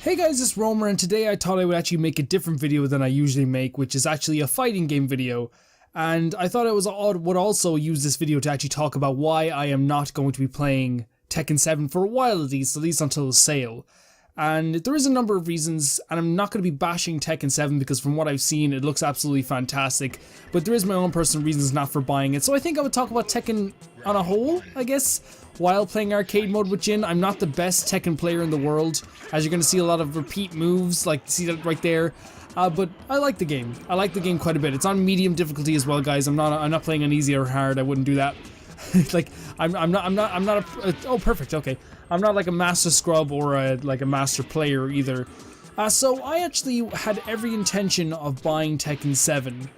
Hey guys, it's Romer, and today I thought I would actually make a different video than I usually make, which is actually a fighting game video. And I thought would also use this video to actually talk about why I am not going to be playing Tekken 7 for a while at least until the sale. And there is a number of reasons, and I'm not going to be bashing Tekken 7 because from what I've seen it looks absolutely fantastic, but there is my own personal reasons not for buying it. So I think I would talk about Tekken on a whole, I guess, while playing arcade mode with Jin. I'm not the best Tekken player in the world, as you're going to see a lot of repeat moves, like see that right there. But I like the game. I like the game quite a bit. It's on medium difficulty as well, guys. I'm not playing on easy or hard. I wouldn't do that. Like I'm not oh, perfect. Okay. I'm not like a master scrub or like a master player either. So I actually had every intention of buying Tekken 7.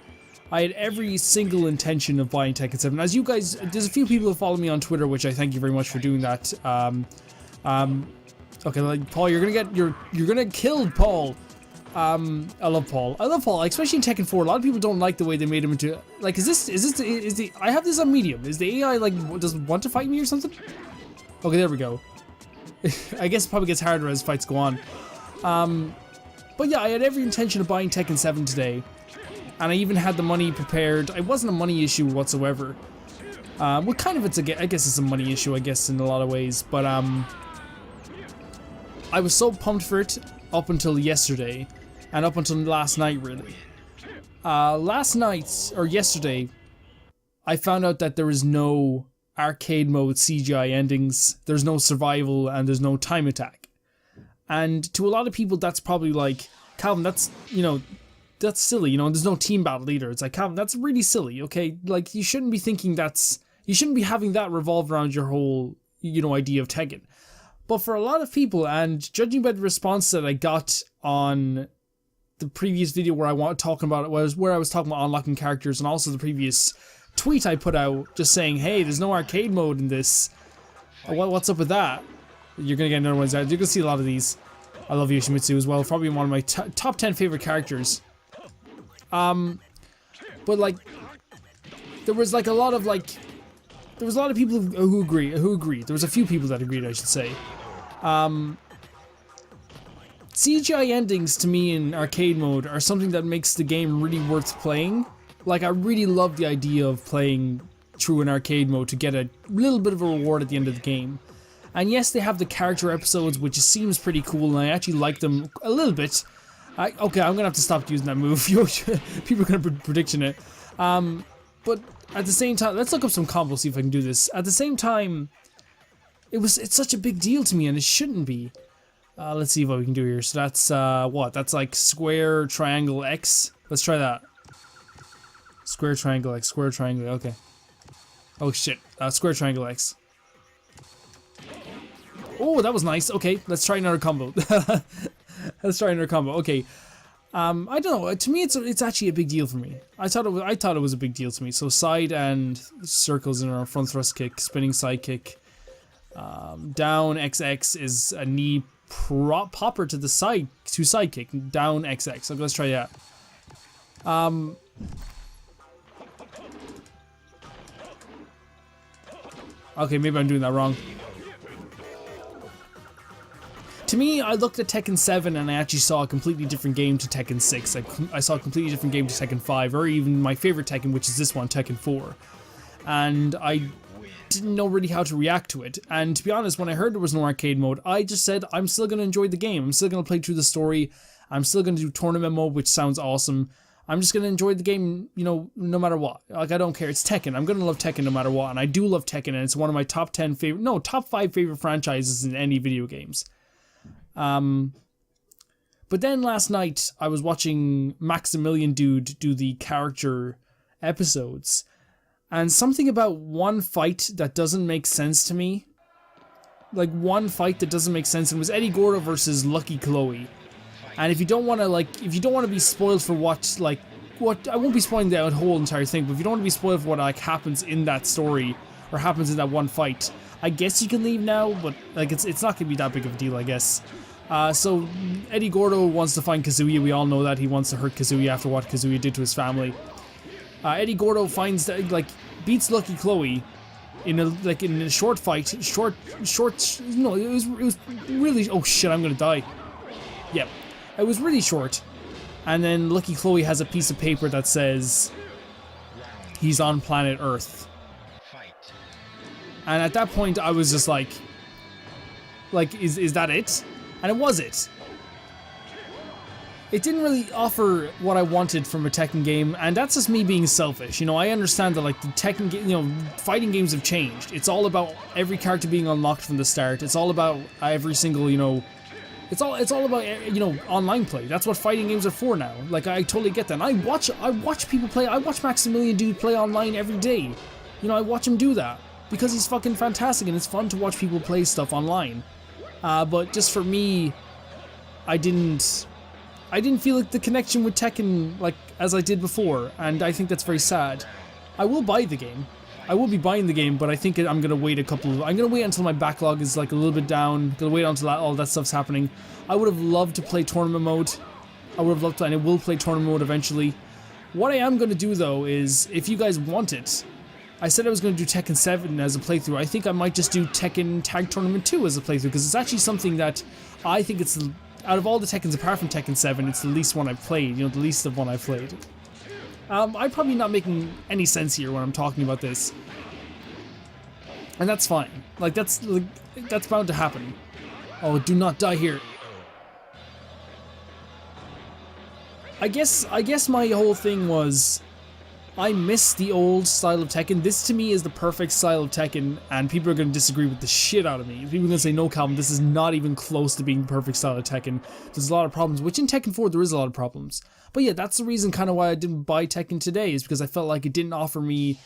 I had every single intention of buying Tekken 7. As you guys, there's a few people who follow me on Twitter, which I thank you very much for doing that. Okay, like Paul, you're gonna get killed, Paul. I love Paul. I love Paul, especially in Tekken 4. A lot of people don't like the way they made him into, like, is the I have this on medium. Is the AI like doesn't want to fight me or something? Okay, there we go. I guess it probably gets harder as fights go on. But yeah, I had every intention of buying Tekken 7 today, and I even had the money prepared. It wasn't a money issue whatsoever. Well, kind of I guess it's a money issue, I guess, in a lot of ways. But I was so pumped for it up until yesterday, and up until last night, really. Last night, or yesterday, I found out that there is no arcade mode CGI endings, there's no survival, and there's no time attack. And to a lot of people that's probably like, Calvin, that's, you know, that's silly, you know, and there's no team battle either. It's like, Calvin, that's really silly, okay? Like, you shouldn't be thinking you shouldn't be having that revolve around your whole, you know, idea of Tekken. But for a lot of people, and judging by the response that I got on the previous video where I was talking about unlocking characters, and also the previous tweet I put out just saying, hey, there's no arcade mode in this. What's up with that? You're gonna get another one. You're gonna see a lot of these. I love Yoshimitsu as well. Probably one of my top 10 favorite characters. But like, there was a lot of people who agreed. There was a few people that agreed, I should say. CGI endings to me in arcade mode are something that makes the game really worth playing. Like, I really love the idea of playing through an arcade mode to get a little bit of a reward at the end of the game. And yes, they have the character episodes, which seems pretty cool, and I actually like them a little bit. Okay, I'm gonna have to stop using that move. People are gonna prediction it. But at the same time, let's look up some combos, see if I can do this. At the same time, it's such a big deal to me, and it shouldn't be. Let's see what we can do here. So that's, what? That's like square, triangle, X. Let's try that. Square, triangle, X. Square, triangle, okay. Oh shit. Square, triangle, X. Oh, that was nice. Okay, let's try another combo. Let's try another combo. Okay. I don't know. To me, it's actually a big deal for me. I thought it was a big deal to me. So side and circles in our front thrust kick, spinning side kick. Down XX is a knee popper to the side, side kick. Down XX. So let's try that. Okay, maybe I'm doing that wrong. To me, I looked at Tekken 7 and I actually saw a completely different game to Tekken 6. I saw a completely different game to Tekken 5, or even my favorite Tekken, which is this one, Tekken 4. And I didn't know really how to react to it. And to be honest, when I heard there was no arcade mode, I just said, I'm still going to enjoy the game. I'm still going to play through the story. I'm still going to do tournament mode, which sounds awesome. I'm just going to enjoy the game, you know, no matter what. Like, I don't care. It's Tekken. I'm going to love Tekken no matter what. And I do love Tekken, and it's one of my top 5 favorite franchises in any video games. But then last night, I was watching Maximilian Dude do the character episodes. And something about one fight that doesn't make sense to me. Like, one fight that doesn't make sense. It was Eddie Gordo versus Lucky Chloe. And if you don't want to be spoiled for what I won't be spoiling the whole entire thing, but if you don't want to be spoiled for what like happens in that story or happens in that one fight, I guess you can leave now. But like, it's not gonna be that big of a deal, I guess. So Eddie Gordo wants to find Kazuya. We all know that he wants to hurt Kazuya after what Kazuya did to his family. Eddie Gordo finds that, like, beats Lucky Chloe in a short fight. No, it was really. Oh shit! I'm gonna die. Yep. It was really short. And then Lucky Chloe has a piece of paper that says he's on planet Earth. And at that point I was just like, is that it? And it was it. It didn't really offer what I wanted from a Tekken game, and that's just me being selfish. You know, I understand that like the Tekken game, you know, fighting games have changed. It's all about every character being unlocked from the start. It's all about every single, you know, it's all about, you know, online play. That's what fighting games are for now. Like, I totally get that. And I watch people play. I watch Maximilian Dude play online every day. You know, I watch him do that because he's fucking fantastic, and it's fun to watch people play stuff online. But just for me, I didn't feel like the connection with Tekken like as I did before, and I think that's very sad. I will buy the game. I will be buying the game, but I think I'm gonna wait I'm gonna wait until my backlog is like a little bit down. Gonna wait until all that stuff's happening. I would have loved to play tournament mode. I would have loved to, and I will play tournament mode eventually. What I am gonna do though is, if you guys want it, I said I was gonna do Tekken 7 as a playthrough. I think I might just do Tekken Tag Tournament 2 as a playthrough, because it's actually something that I think it's, out of all the Tekkens apart from Tekken 7, it's the least one I've played, you know, the least of one I've played. I'm probably not making any sense here when I'm talking about this. And that's fine. Like, that's bound to happen. Oh, do not die here. I guess my whole thing was, I miss the old style of Tekken. This to me is the perfect style of Tekken, and people are going to disagree with the shit out of me. People are going to say, no, Calvin, this is not even close to being the perfect style of Tekken. There's a lot of problems, which in Tekken 4 there is a lot of problems. But yeah, that's the reason kind of why I didn't buy Tekken today, is because I felt like it didn't offer me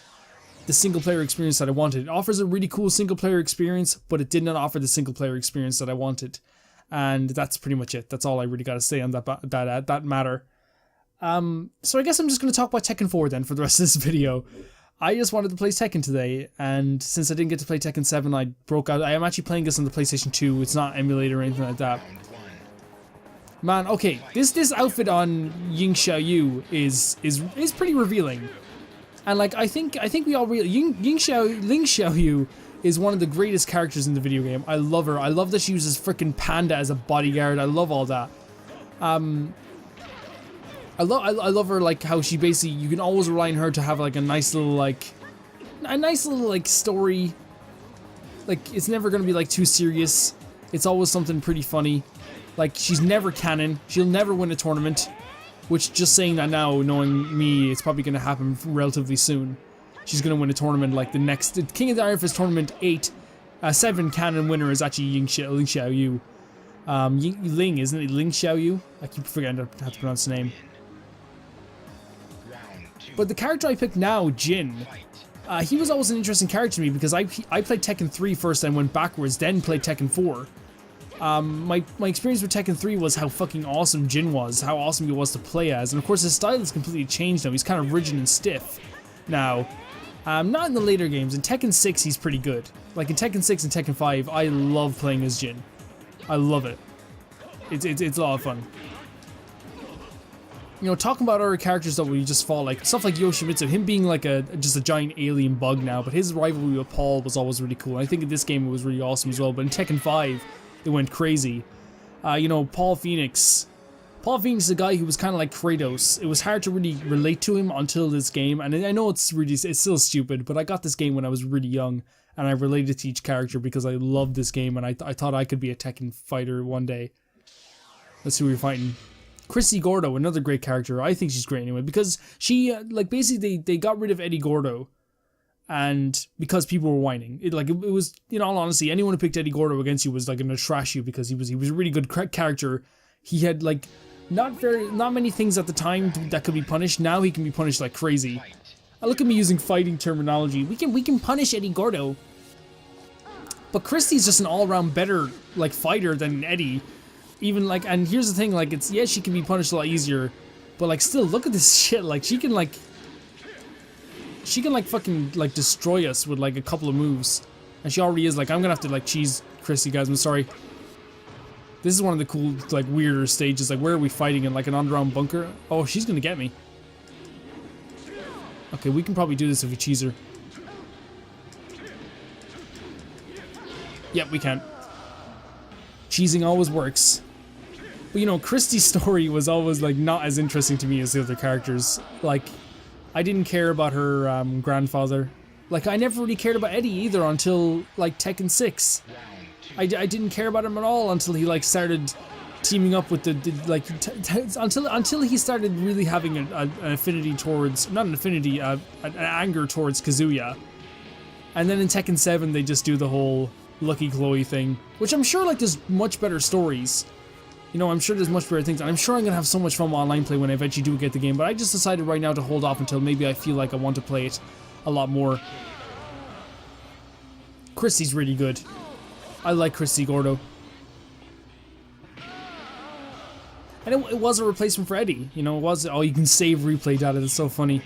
the single player experience that I wanted. It offers a really cool single player experience, but it did not offer the single player experience that I wanted. And that's pretty much it. That's all I really got to say on that matter. So I guess I'm just going to talk about Tekken 4 then for the rest of this video. I just wanted to play Tekken today, and since I didn't get to play Tekken 7, I broke out. I am actually playing this on the PlayStation 2. It's not emulated or anything like that. Man, okay, this outfit on Ying Xiaoyu is pretty revealing. And like, I think we all realize Ling Xiaoyu is one of the greatest characters in the video game. I love her. I love that she uses freaking Panda as a bodyguard. I love all that. I love her, like how she basically, you can always rely on her to have like a nice little story. Like, it's never gonna be like too serious. It's always something pretty funny. Like, she's never canon. She'll never win a tournament. Which, just saying that now, knowing me, it's probably gonna happen relatively soon. She's gonna win a tournament like the next King of the Iron Fist tournament 7 canon winner is actually Ling Xiaoyu. Ling, isn't it? Ling Xiaoyu? I keep forgetting how to pronounce the name. But the character I picked now, Jin, he was always an interesting character to me because I played Tekken 3 first and went backwards, then played Tekken 4. My experience with Tekken 3 was how fucking awesome Jin was, how awesome he was to play as, and of course his style has completely changed now. He's kind of rigid and stiff now. Not in the later games. In Tekken 6 he's pretty good. Like in Tekken 6 and Tekken 5, I love playing as Jin. I love it. It's a lot of fun. You know, talking about other characters that we just fought, like stuff like Yoshimitsu, him being like just a giant alien bug now, but his rivalry with Paul was always really cool. And I think in this game it was really awesome as well. But in Tekken 5, it went crazy. You know, Paul Phoenix is a guy who was kind of like Kratos. It was hard to really relate to him until this game, and I know it's still stupid, but I got this game when I was really young, and I related to each character because I loved this game, and I thought I could be a Tekken fighter one day. Let's see who we're fighting. Chrissy Gordo, another great character. I think she's great anyway, because she, like, basically they got rid of Eddie Gordo, and because people were whining. It was, in all honesty, anyone who picked Eddie Gordo against you was like gonna trash you because he was a really good character. He had like not many things at the time that could be punished. Now he can be punished like crazy. Look at me using fighting terminology. We can punish Eddie Gordo. But Christy's just an all-around better like fighter than Eddie. Even like, and here's the thing, like, it's, yeah, she can be punished a lot easier, but like still, look at this shit. Like she can fucking like destroy us with like a couple of moves. And she already is. Like, I'm gonna have to like cheese Christy, guys, I'm sorry. This is one of the cool, like, weirder stages. Like, where are we fighting? In like an underground bunker? Oh, she's gonna get me. Okay, we can probably do this if we cheese her. Yep, we can. Cheesing always works. But you know, Christie's story was always like not as interesting to me as the other characters. Like, I didn't care about her grandfather. Like, I never really cared about Eddie either until like Tekken 6. I didn't care about him at all until he like started teaming up with the like until he started really having an affinity towards, not an affinity, an anger towards Kazuya. And then in Tekken 7 they just do the whole Lucky Chloe thing, which I'm sure like there's much better stories. You know, I'm sure there's much better things, and I'm sure I'm gonna have so much fun with online play when I eventually do get the game, but I just decided right now to hold off until maybe I feel like I want to play it a lot more. Christie's really good. I like Christy Gordo. And it was a replacement for Eddie. You know, it was, oh, you can save replay data, that's so funny.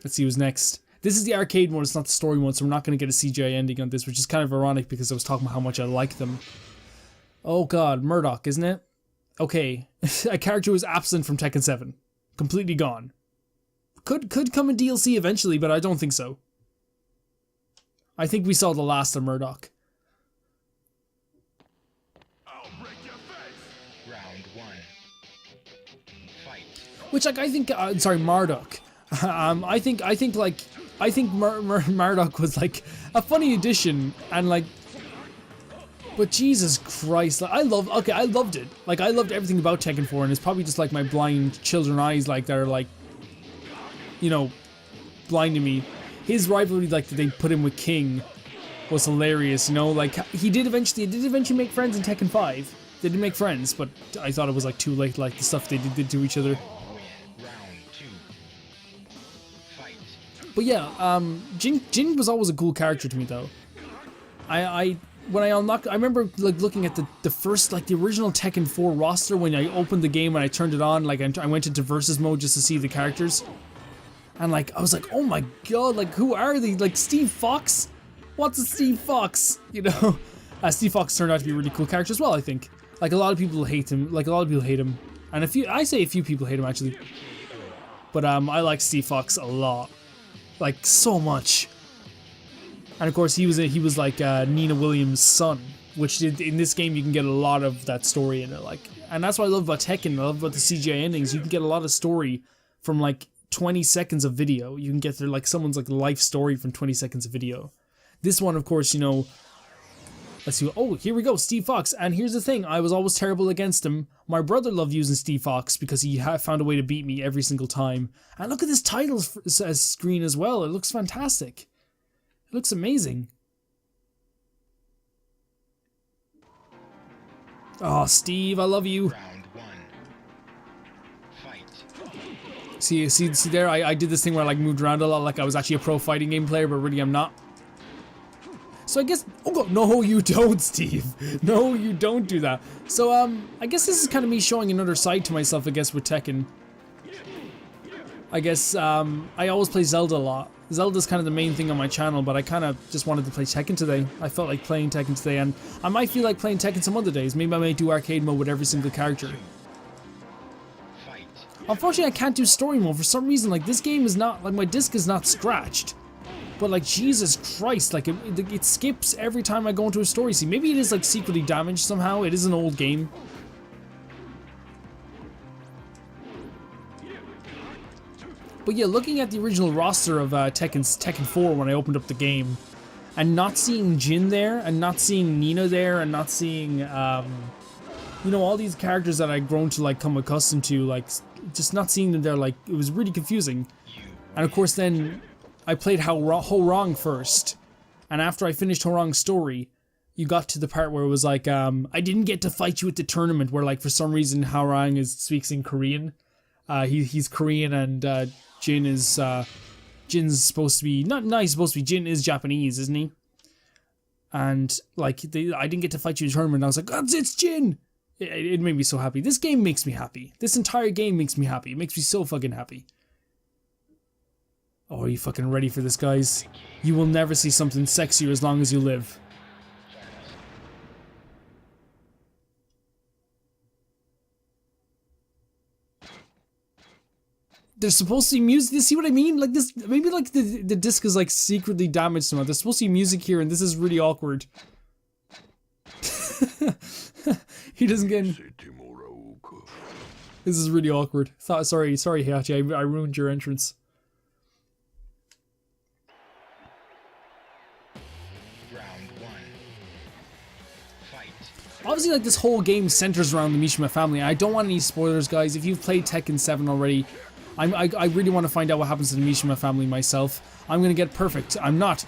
Let's see who's next. This is the arcade mode, it's not the story mode, so we're not going to get a CGI ending on this, which is kind of ironic because I was talking about how much I like them. Oh god, Murdoch, isn't it? Okay, a character who was absent from Tekken 7. Completely gone. Could come in DLC eventually, but I don't think so. I think we saw the last of Murdoch. I'll break your face. Round 1. Fight. Which, like, I think, sorry, Marduk. I think Marduk was like a funny addition, and like, but Jesus Christ, like, I loved it. Like, I loved everything about Tekken 4, and it's probably just like my blind children eyes, like, that are like, you know, blinding me. His rivalry, like, that they put him with King was hilarious, you know, like, he did eventually make friends in Tekken 5. They did make friends, but I thought it was like too late, like the stuff they did to each other. But yeah, Jin was always a cool character to me though. When I unlocked, I remember like looking at the first, like the original Tekken 4 roster when I opened the game and I turned it on, like I went into versus mode just to see the characters. And like, I was like, oh my god, like who are they? Like Steve Fox? What's a Steve Fox? You know? Steve Fox turned out to be a really cool character as well, I think. Like a lot of people hate him, And I say a few people hate him actually. But I like Steve Fox a lot. Like so much. And of course he was like Nina Williams' son, which in this game you can get a lot of that story in it, like, and that's what I love about Tekken. I love about the CGI endings. You can get a lot of story from like 20 seconds of video. You can get their like someone's like life story from 20 seconds of video. This one, of course, you know. Let's see. Oh, here we go, Steve Fox. And here's the thing: I was always terrible against him. My brother loved using Steve Fox because he found a way to beat me every single time. And look at this title screen as well. It looks fantastic. It looks amazing. Oh, Steve, I love you. Round 1. Fight. See there, I did this thing where I like moved around a lot, like I was actually a pro fighting game player, but really I'm not. So I guess, oh god, no you don't, Steve. No, you don't do that. So I guess this is kind of me showing another side to myself, I guess, with Tekken. I guess I always play Zelda a lot. Zelda's kind of the main thing on my channel, but I kind of just wanted to play Tekken today. I felt like playing Tekken today, and I might feel like playing Tekken some other days. Maybe I might do arcade mode with every single character. Fight. Unfortunately, I can't do story mode for some reason. Like, this game is not, like, my disc is not scratched. But, like, Jesus Christ, like, it skips every time I go into a story scene. Maybe it is, like, secretly damaged somehow. It is an old game. But yeah, looking at the original roster of Tekken 4 when I opened up the game, and not seeing Jin there, and not seeing Nina there, and not seeing, you know, all these characters that I'd grown to, like, come accustomed to, like, just not seeing them there, like, it was really confusing. And of course then, I played Ho-Rong first, and after I finished Ho-Rong's story, you got to the part where it was like, I didn't get to fight you at the tournament, where, like, for some reason Ho-Rong speaks in Korean. He's Korean, and Jin's supposed to be, he's supposed to be, Jin is Japanese, isn't he? And, like, I didn't get to fight you in the tournament, and I was like, oh, it's Jin! It made me so happy. This game makes me happy. This entire game makes me happy. It makes me so fucking happy. Oh, are you fucking ready for this, guys? You will never see something sexier as long as you live. There's supposed to be music. You see what I mean? Like this, maybe like the disc is like secretly damaged somehow. There's supposed to be music here, and this is really awkward. He doesn't get in. This is really awkward. Sorry, Heihachi, I ruined your entrance. Round 1. Fight. Obviously, like, this whole game centers around the Mishima family. I don't want any spoilers, guys. If you've played Tekken 7 already, I really want to find out what happens to the Mishima family myself. I'm gonna get perfect. I'm not.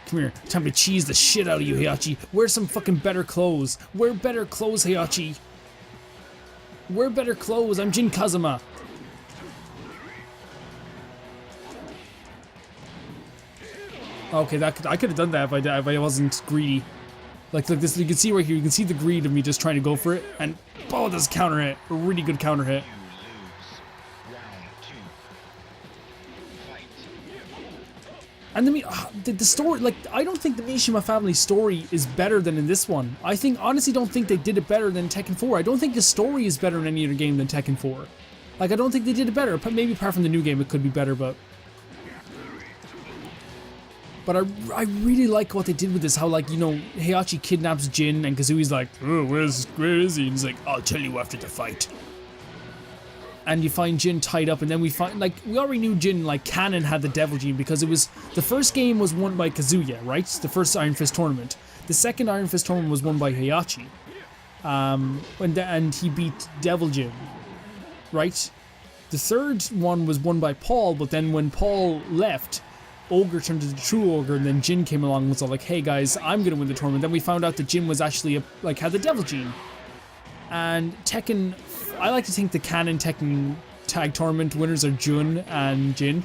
Come here. Time to cheese the shit out of you, Heihachi. Wear some fucking better clothes. Wear better clothes, Heihachi. Wear better clothes. I'm Jin Kazama. Okay, I could have done that if I wasn't greedy. Like, look, this, you can see right here. You can see the greed of me just trying to go for it, and oh, this counter hit. A really good counter hit. And the story, like, I don't think the Mishima family story is better than in this one. I honestly don't think they did it better than Tekken 4. I don't think the story is better in any other game than Tekken 4. Like, I don't think they did it better. Maybe apart from the new game, it could be better, but I really like what they did with this. How, like, you know, Heihachi kidnaps Jin, and Kazui's like, oh, where is he? And he's like, I'll tell you after the fight. And you find Jin tied up, and then we find, like, we already knew Jin, like, canon had the Devil Gene, because it was, the first game was won by Kazuya, right? The first Iron Fist tournament. The second Iron Fist tournament was won by Heihachi. And he beat Devil Jin, right? The third one was won by Paul, but then when Paul left, Ogre turned into the true Ogre, and then Jin came along and was all like, hey guys, I'm gonna win the tournament. Then we found out that Jin was actually, had the Devil Gene. And Tekken, I like to think the canon Tekken tag tournament winners are Jun and Jin.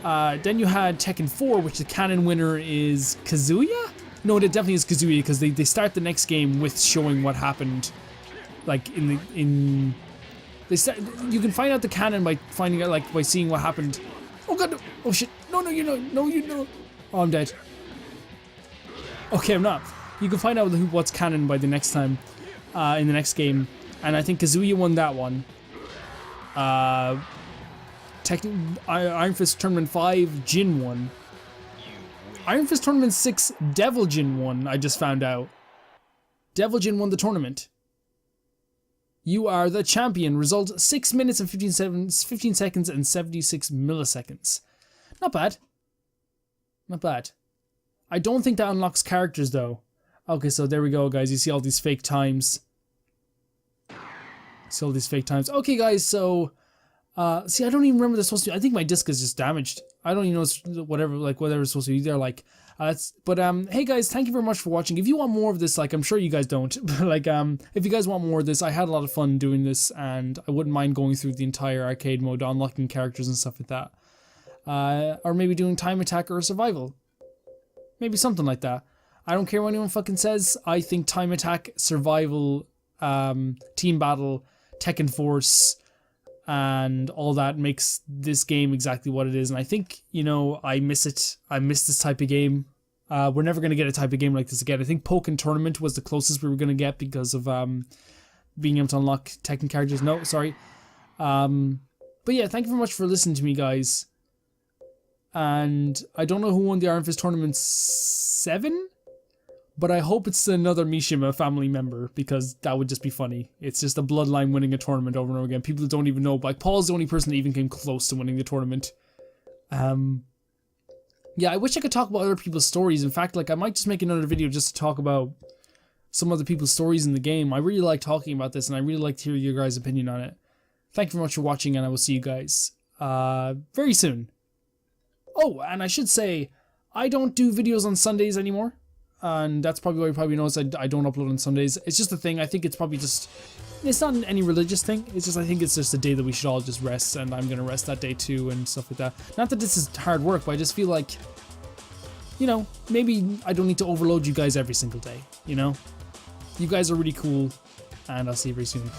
Then you had Tekken 4, which the canon winner is Kazuya? No, it definitely is Kazuya, because they start the next game with showing what happened. Like, you can find out the canon by finding out, like, by seeing what happened. Oh god, no. Oh shit, no, you know. Oh, I'm dead. Okay, I'm not. You can find out what's canon by the next time, in the next game. And I think Kazuya won that one. Iron Fist Tournament 5, Jin won. Iron Fist Tournament 6, Devil Jin won, I just found out. Devil Jin won the tournament. You are the champion. Result 6 minutes and 15 seconds and 76 milliseconds. Not bad. Not bad. I don't think that unlocks characters though. Okay, so there we go, guys. You see all these fake times. Okay, guys, so see, I don't even remember they're supposed to be. I think my disc is just damaged. I don't even know it's whatever's supposed to be there. Like, hey guys, thank you very much for watching. If you want more of this, like, I'm sure you guys don't, but like, if you guys want more of this, I had a lot of fun doing this, and I wouldn't mind going through the entire arcade mode, unlocking characters and stuff like that. Or maybe doing time attack or survival. Maybe something like that. I don't care what anyone fucking says. I think time attack, survival, team battle, Tekken Force, and all that makes this game exactly what it is. And I think, you know, I miss it. I miss this type of game. We're never going to get a type of game like this again. I think Pokken Tournament was the closest we were going to get because of being able to unlock Tekken characters. No, sorry. But yeah, thank you very much for listening to me, guys. And I don't know who won the Iron Fist Tournament 7? But I hope it's another Mishima family member, because that would just be funny. It's just a bloodline winning a tournament over and over again. People don't even know. Like, Paul's the only person that even came close to winning the tournament. Yeah, I wish I could talk about other people's stories. In fact, like, I might just make another video just to talk about some other people's stories in the game. I really like talking about this, and I really like to hear your guys' opinion on it. Thank you very much for watching, and I will see you guys very soon. Oh, and I should say, I don't do videos on Sundays anymore. And that's probably why you probably notice I don't upload on Sundays. It's just a thing. I think it's probably just, it's not any religious thing. It's just, I think it's just a day that we should all just rest, and I'm gonna rest that day too and stuff like that. Not that this is hard work, but I just feel like, you know, maybe I don't need to overload you guys every single day, you know? You guys are really cool, and I'll see you very soon.